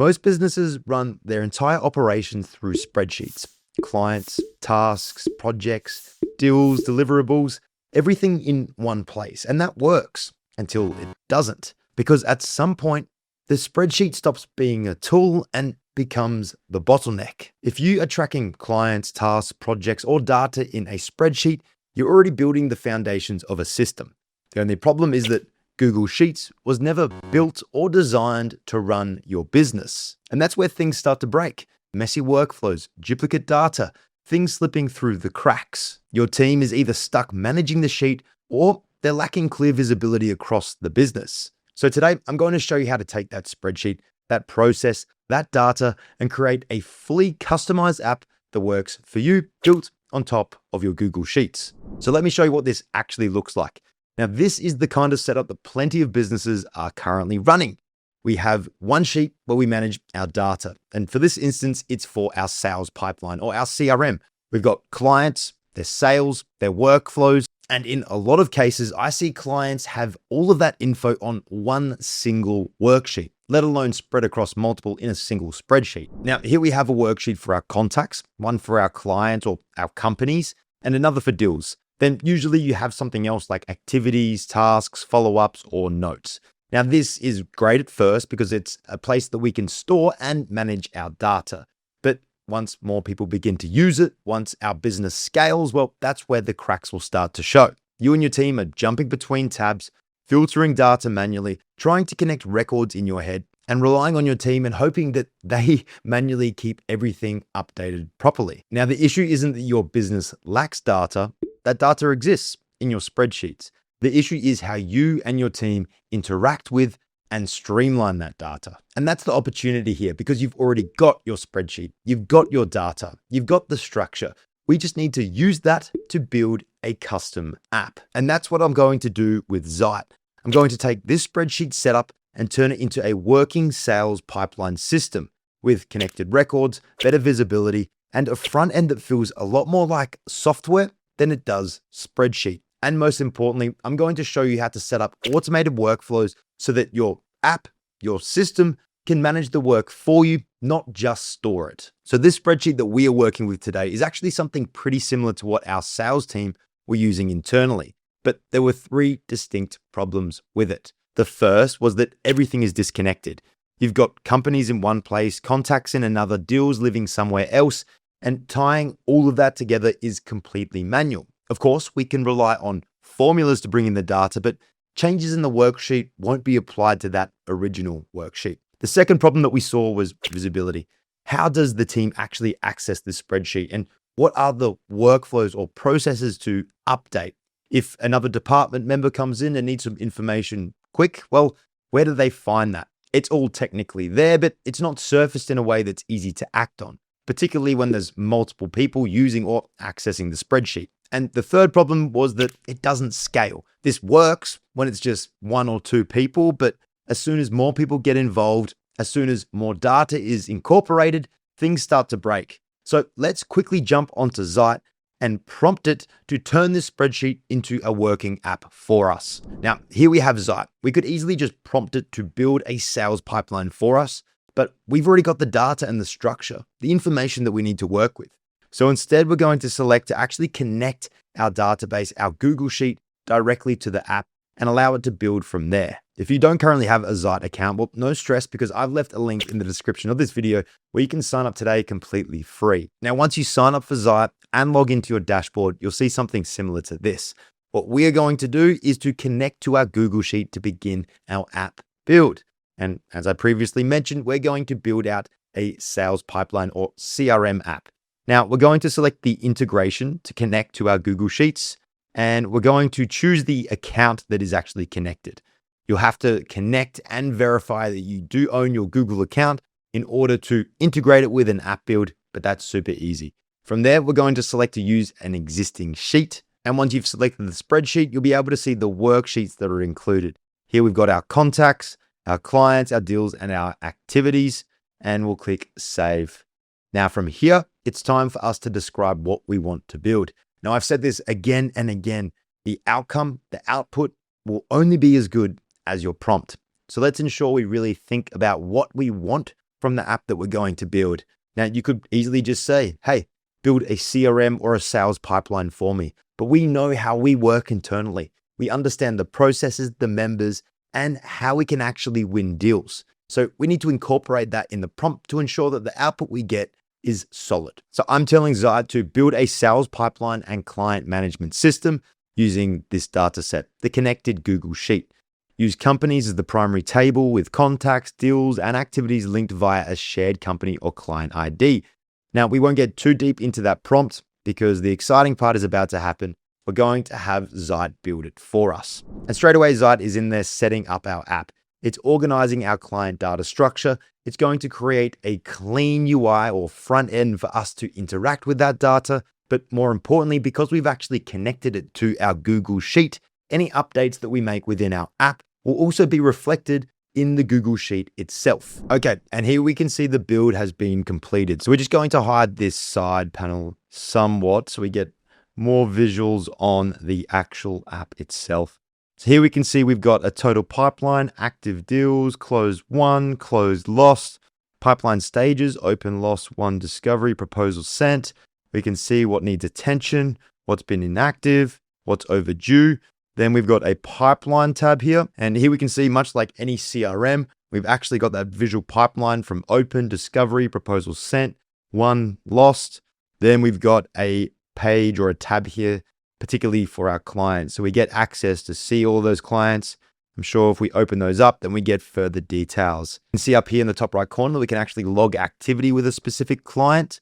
Most businesses run their entire operation through spreadsheets: clients, tasks, projects, deals, deliverables, everything in one place. And that works until it doesn't, because at some point, the spreadsheet stops being a tool and becomes the bottleneck. If you are tracking clients, tasks, projects, or data in a spreadsheet, you're already building the foundations of a system. The only problem is that Google Sheets was never built or designed to run your business. And that's where things start to break. Messy workflows, duplicate data, things slipping through the cracks. Your team is either stuck managing the sheet or they're lacking clear visibility across the business. So today, I'm going to show you how to take that spreadsheet, that process, that data, and create a fully customized app that works for you, built on top of your Google Sheets. So let me show you what this actually looks like. Now, this is the kind of setup that plenty of businesses are currently running. We have one sheet where we manage our data. And for this instance, it's for our sales pipeline or our CRM. We've got clients, their sales, their workflows. And in a lot of cases, I see clients have all of that info on one single worksheet, let alone spread across multiple in a single spreadsheet. Now, here we have a worksheet for our contacts, one for our clients or our companies, and another for deals. Then usually you have something else like activities, tasks, follow-ups, or notes. Now, this is great at first because it's a place that we can store and manage our data. But once more people begin to use it, once our business scales, well, that's where the cracks will start to show. You and your team are jumping between tabs, filtering data manually, trying to connect records in your head, and relying on your team and hoping that they manually keep everything updated properly. Now, the issue isn't that your business lacks data. That data exists in your spreadsheets. The issue is how you and your team interact with and streamline that data. And that's the opportunity here, because you've already got your spreadsheet, you've got your data, you've got the structure. We just need to use that to build a custom app. And that's what I'm going to do with Zite. I'm going to take this spreadsheet setup and turn it into a working sales pipeline system with connected records, better visibility, and a front end that feels a lot more like software than it does spreadsheet. And most importantly, I'm going to show you how to set up automated workflows so that your app, your system can manage the work for you, not just store it. So this spreadsheet that we are working with today is actually something pretty similar to what our sales team were using internally. But there were three distinct problems with it. The first was that everything is disconnected. You've got companies in one place, contacts in another, deals living somewhere else, and tying all of that together is completely manual. Of course, we can rely on formulas to bring in the data, but changes in the worksheet won't be applied to that original worksheet. The second problem that we saw was visibility. How does the team actually access this spreadsheet? And what are the workflows or processes to update? If another department member comes in and needs some information quick, well, where do they find that? It's all technically there, but it's not surfaced in a way that's easy to act on, particularly when there's multiple people using or accessing the spreadsheet. And the third problem was that it doesn't scale. This works when it's just one or two people, but as soon as more people get involved, as soon as more data is incorporated, things start to break. So let's quickly jump onto Zite and prompt it to turn this spreadsheet into a working app for us. Now, here we have Zite. We could easily just prompt it to build a sales pipeline for us, but we've already got the data and the structure, the information that we need to work with. So instead, we're going to select to actually connect our database, our Google Sheet, directly to the app and allow it to build from there. If you don't currently have a Zite account, well, no stress, because I've left a link in the description of this video where you can sign up today completely free. Now, once you sign up for Zite and log into your dashboard, you'll see something similar to this. What we are going to do is to connect to our Google Sheet to begin our app build. And as I previously mentioned, we're going to build out a sales pipeline or CRM app. Now, we're going to select the integration to connect to our Google Sheets, and we're going to choose the account that is actually connected. You'll have to connect and verify that you do own your Google account in order to integrate it with an app build, but that's super easy. From there, we're going to select to use an existing sheet. And once you've selected the spreadsheet, you'll be able to see the worksheets that are included. Here we've got our contacts, our clients, our deals, and our activities, and we'll click Save. Now from here, it's time for us to describe what we want to build. Now, I've said this again and again, the outcome, the output will only be as good as your prompt. So let's ensure we really think about what we want from the app that we're going to build. Now, you could easily just say, hey, build a CRM or a sales pipeline for me. But we know how we work internally. We understand the processes, the members, and how we can actually win deals. So we need to incorporate that in the prompt to ensure that the output we get is solid. So I'm telling Zite to build a sales pipeline and client management system using this data set, the connected Google Sheet. Use companies as the primary table with contacts, deals, and activities linked via a shared company or client ID. Now, we won't get too deep into that prompt because the exciting part is about to happen. We're going to have Zite build it for us. And straight away, Zite is in there setting up our app. It's organizing our client data structure. It's going to create a clean UI or front end for us to interact with that data. But more importantly, because we've actually connected it to our Google Sheet, any updates that we make within our app will also be reflected in the Google Sheet itself. Okay, and here we can see the build has been completed. So we're just going to hide this side panel somewhat so we get more visuals on the actual app itself. So here we can see we've got a total pipeline, active deals, closed won, closed lost, pipeline stages, open lost, won discovery, proposal sent. We can see what needs attention, what's been inactive, what's overdue. Then we've got a pipeline tab here. And here we can see, much like any CRM, we've actually got that visual pipeline from open, discovery, proposal sent, won, lost. Then we've got a page or a tab here, particularly for our clients. So we get access to see all those clients. I'm sure if we open those up, then we get further details. You can see up here in the top right corner, we can actually log activity with a specific client.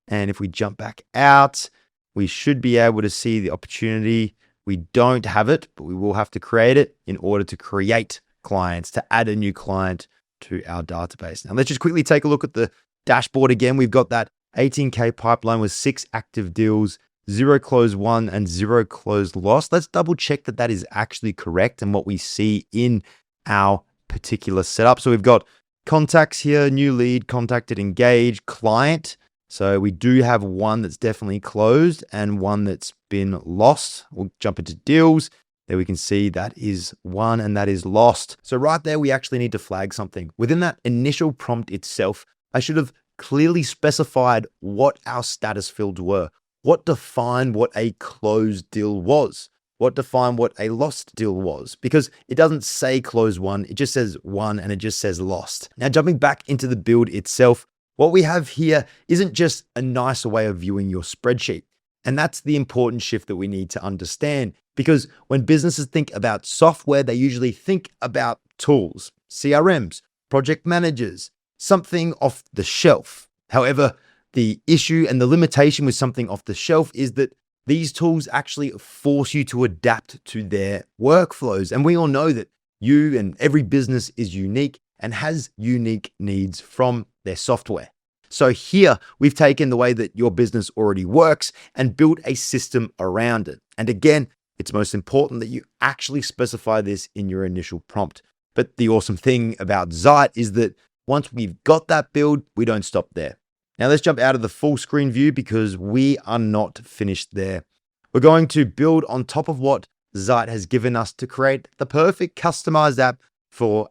And if we jump back out, we should be able to see the opportunity. We don't have it, but we will have to create it in order to create clients, to add a new client to our database. Now, let's just quickly take a look at the dashboard again. We've got that 18K pipeline with 6 active deals, 0 closed won, and 0 closed lost. Let's double check that that is actually correct and what we see in our particular setup. So we've got contacts here, new lead, contacted, engaged, client. So we do have one that's definitely closed and one that's been lost. We'll jump into deals. There we can see that is one and that is lost. So right there, we actually need to flag something. Within that initial prompt itself, I should have clearly specified what our status fields were, what defined what a closed deal was, what defined what a lost deal was, because it doesn't say closed one, it just says one and it just says lost. Now, jumping back into the build itself, what we have here isn't just a nicer way of viewing your spreadsheet. And that's the important shift that we need to understand, because when businesses think about software, they usually think about tools, CRMs, project managers, something off the shelf. However, the issue and the limitation with something off the shelf is that these tools actually force you to adapt to their workflows. And we all know that you and every business is unique and has unique needs from their software. So here we've taken the way that your business already works and built a system around it. And again, it's most important that you actually specify this in your initial prompt. But the awesome thing about Zite is that once we've got that build, we don't stop there. Now let's jump out of the full screen view because we are not finished there. We're going to build on top of what Zite has given us to create the perfect customized app for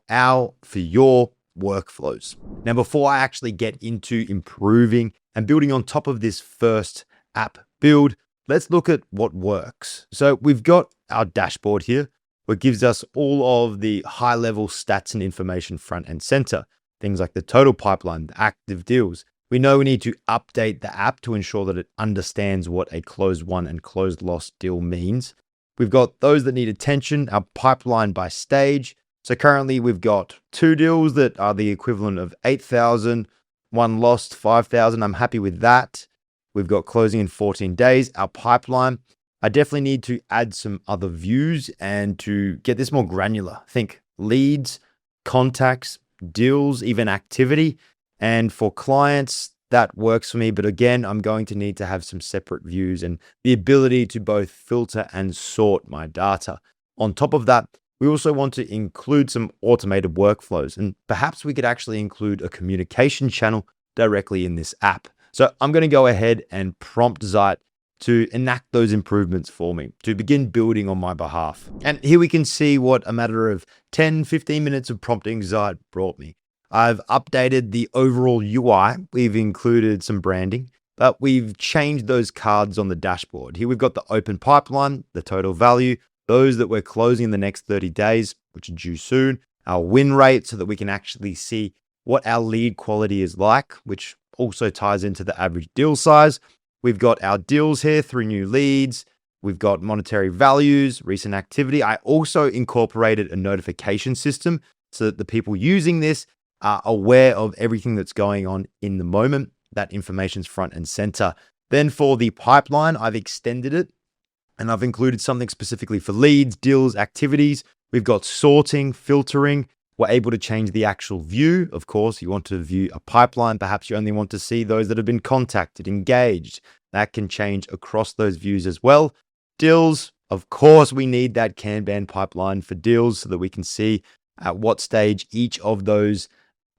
your workflows. Now, before I actually get into improving and building on top of this first app build, let's look at what works. So we've got our dashboard here, which gives us all of the high level stats and information front and center, things like the total pipeline, the active deals. We know we need to update the app to ensure that it understands what a closed won and closed lost deal means. We've got those that need attention, our pipeline by stage. So currently we've got 2 deals that are the equivalent of 8,000, 1 lost, 5,000. I'm happy with that. We've got closing in 14 days. Our pipeline, I definitely need to add some other views and to get this more granular. Think leads, contacts, deals, even activity. And for clients, that works for me. But again, I'm going to need to have some separate views and the ability to both filter and sort my data. On top of that, we also want to include some automated workflows, and perhaps we could actually include a communication channel directly in this app. So I'm going to go ahead and prompt Zite to enact those improvements for me, to begin building on my behalf. And here we can see what a matter of 10, 15 minutes of prompting Zite brought me. I've updated the overall UI. We've included some branding, but we've changed those cards on the dashboard. Here we've got the open pipeline, the total value, those that we're closing in the next 30 days, which are due soon, our win rate so that we can actually see what our lead quality is like, which also ties into the average deal size. We've got our deals here, 3 new leads. We've got monetary values, recent activity. I also incorporated a notification system so that the people using this are aware of everything that's going on in the moment. That information's front and center. Then for the pipeline, I've extended it and I've included something specifically for leads, deals, activities. We've got sorting, filtering. We're able to change the actual view. Of course, you want to view a pipeline. Perhaps you only want to see those that have been contacted, engaged. That can change across those views as well. Deals, of course, we need that Kanban pipeline for deals so that we can see at what stage each of those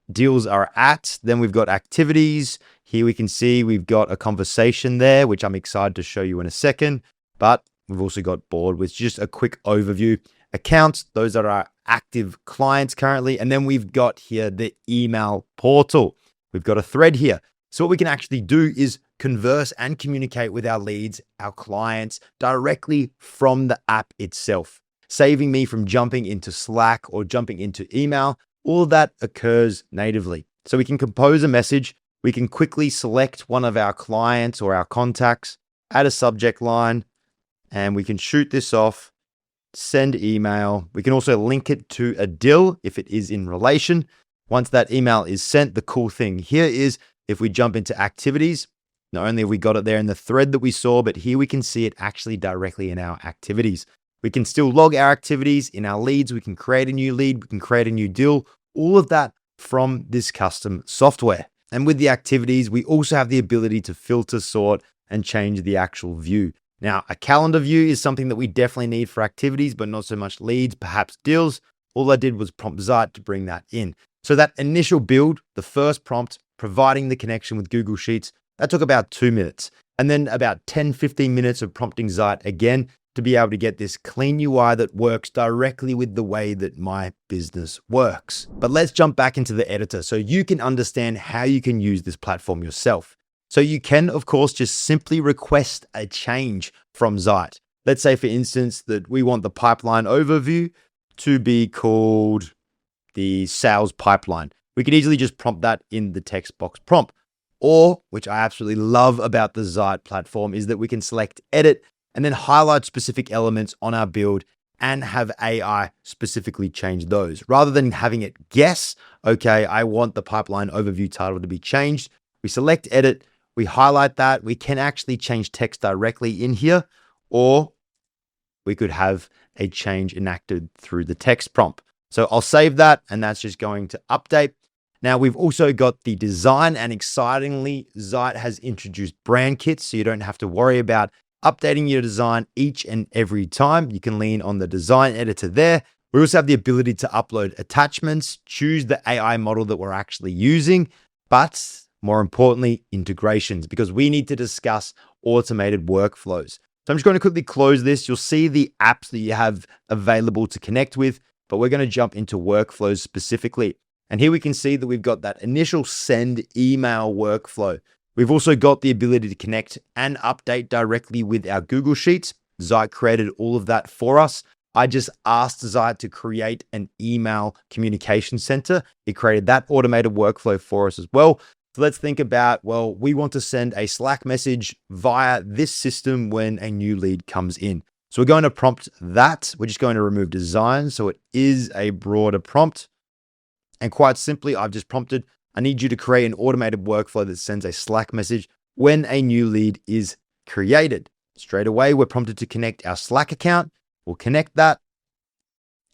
deals are at. Then we've got activities. Here we can see we've got a conversation there, which I'm excited to show you in a second. But we've also got board with just a quick overview. Accounts, those are our active clients currently. And then we've got here the email portal. We've got a thread here. So what we can actually do is converse and communicate with our leads, our clients directly from the app itself, saving me from jumping into Slack or jumping into email. All of that occurs natively. So we can compose a message. We can quickly select one of our clients or our contacts, add a subject line, and we can shoot this off, send email. We can also link it to a deal if it is in relation. Once that email is sent, the cool thing here is if we jump into activities, not only have we got it there in the thread that we saw, but here we can see it actually directly in our activities. We can still log our activities in our leads. We can create a new lead. We can create a new deal. All of that from this custom software. And with the activities, we also have the ability to filter, sort, and change the actual view. Now, a calendar view is something that we definitely need for activities, but not so much leads, perhaps deals. All I did was prompt Zite to bring that in. So that initial build, the first prompt, providing the connection with Google Sheets, that took about 2 minutes. And then about 10, 15 minutes of prompting Zite again to be able to get this clean UI that works directly with the way that my business works. But let's jump back into the editor so you can understand how you can use this platform yourself. So you can, of course, just simply request a change from Zite. Let's say, for instance, that we want the pipeline overview to be called the sales pipeline. We could easily just prompt that in the text box prompt. Or, which I absolutely love about the Zite platform, is that we can select edit and then highlight specific elements on our build and have AI specifically change those. Rather than having it guess, okay, I want the pipeline overview title to be changed. We select edit, we highlight that. We can actually change text directly in here, or we could have a change enacted through the text prompt. So I'll save that, and that's just going to update. Now we've also got the design, and excitingly, Zite has introduced brand kits, so you don't have to worry about updating your design each and every time. You can lean on the design editor there. We also have the ability to upload attachments, choose the AI model that we're actually using, but more importantly, integrations, because we need to discuss automated workflows. So I'm just going to quickly close this. You'll see the apps that you have available to connect with, but we're going to jump into workflows specifically. And here we can see that we've got that initial send email workflow. We've also got the ability to connect and update directly with our Google Sheets. Zite created all of that for us. I just asked Zite to create an email communication center. It created that automated workflow for us as well. So let's think about, well, we want to send a Slack message via this system when a new lead comes in. So we're going to prompt that. We're just going to remove design. So it is a broader prompt. And quite simply, I've just prompted, I need you to create an automated workflow that sends a Slack message when a new lead is created. Straight away, we're prompted to connect our Slack account. We'll connect that.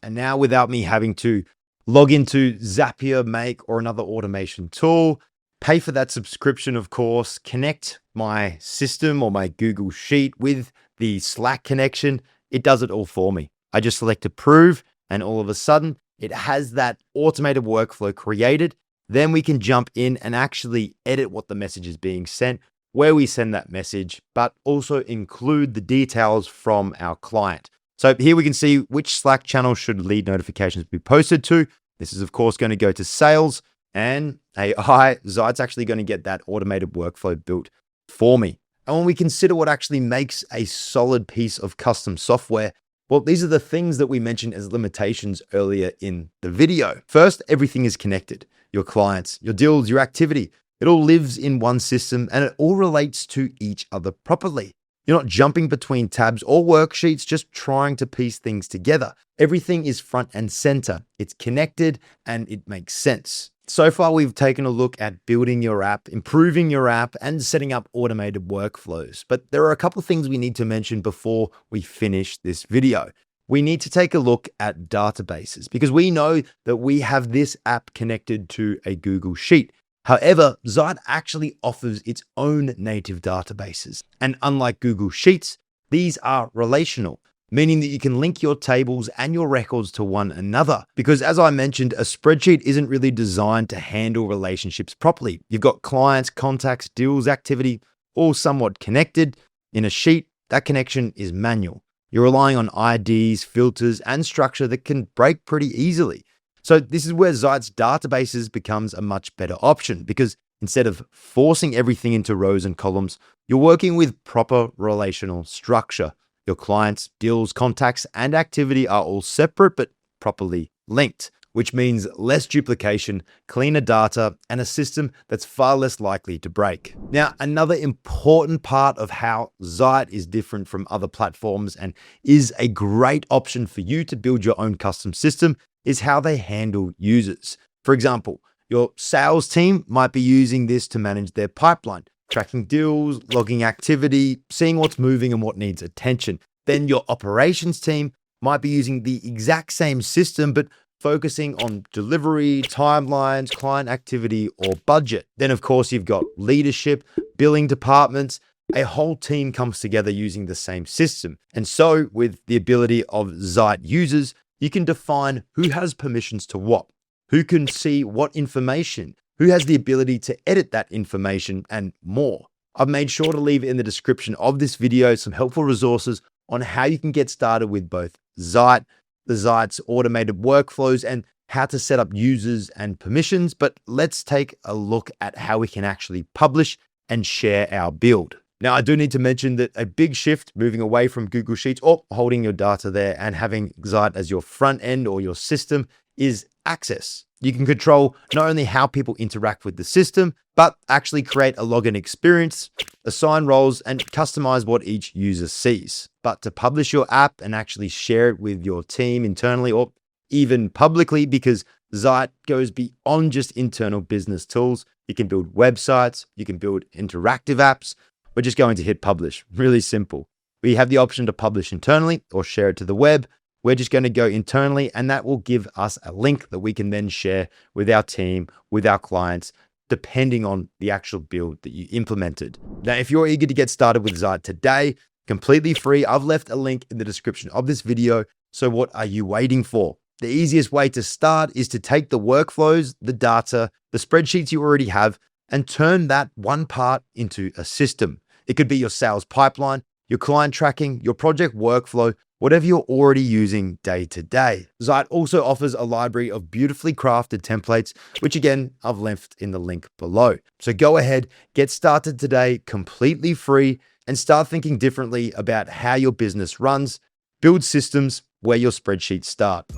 And now without me having to log into Zapier, Make, or another automation tool, pay for that subscription, of course, connect my system or my Google Sheet with the Slack connection, it does it all for me. I just select approve, and all of a sudden, it has that automated workflow created. Then we can jump in and actually edit what the message is being sent, where we send that message, but also include the details from our client. So here we can see which Slack channel should lead notifications be posted to. This is, of course, going to go to sales. And AI, Zite's actually going to get that automated workflow built for me. And when we consider what actually makes a solid piece of custom software, well, these are the things that we mentioned as limitations earlier in the video. First, everything is connected. Your clients, your deals, your activity, it all lives in one system and it all relates to each other properly. You're not jumping between tabs or worksheets, just trying to piece things together. Everything is front and center. It's connected and it makes sense. So far, we've taken a look at building your app, improving your app, and setting up automated workflows. But there are a couple of things we need to mention before we finish this video. We need to take a look at databases because we know that we have this app connected to a Google Sheet. However, Zite actually offers its own native databases. And unlike Google Sheets, these are relational, meaning that you can link your tables and your records to one another. Because as I mentioned, a spreadsheet isn't really designed to handle relationships properly. You've got clients, contacts, deals, activity, all somewhat connected. In a sheet, that connection is manual. You're relying on IDs, filters, and structure that can break pretty easily. So this is where Zite's databases becomes a much better option because instead of forcing everything into rows and columns, you're working with proper relational structure. Your clients, deals, contacts, and activity are all separate but properly linked, which means less duplication, cleaner data, and a system that's far less likely to break. Now, another important part of how Zite is different from other platforms and is a great option for you to build your own custom system is how they handle users. For example, your sales team might be using this to manage their pipeline, tracking deals, logging activity, seeing what's moving and what needs attention. Then your operations team might be using the exact same system, but focusing on delivery, timelines, client activity, or budget. Then, of course, you've got leadership, billing departments. A whole team comes together using the same system. And so, with the ability of Zite users, you can define who has permissions to what, who can see what information, who has the ability to edit that information, and more. I've made sure to leave in the description of this video some helpful resources on how you can get started with both Zite, the Zite's automated workflows, and how to set up users and permissions. But let's take a look at how we can actually publish and share our build. Now, I do need to mention that a big shift moving away from Google Sheets or holding your data there and having Zite as your front end or your system is access. You can control not only how people interact with the system, but actually create a login experience, assign roles, and customize what each user sees. But to publish your app and actually share it with your team internally or even publicly, because Zite goes beyond just internal business tools, you can build websites, you can build interactive apps. We're just going to hit publish. Really simple. We have the option to publish internally or share it to the web. We're just going to go internally, and that will give us a link that we can then share with our team, with our clients, depending on the actual build that you implemented. Now, if you're eager to get started with Zite today, completely free, I've left a link in the description of this video. So what are you waiting for? The easiest way to start is to take the workflows, the data, the spreadsheets you already have, and turn that one part into a system. It could be your sales pipeline, your client tracking, your project workflow, whatever you're already using day to day. Zite also offers a library of beautifully crafted templates, which again, I've left in the link below. So go ahead, get started today, completely free, and start thinking differently about how your business runs. Build systems where your spreadsheets start.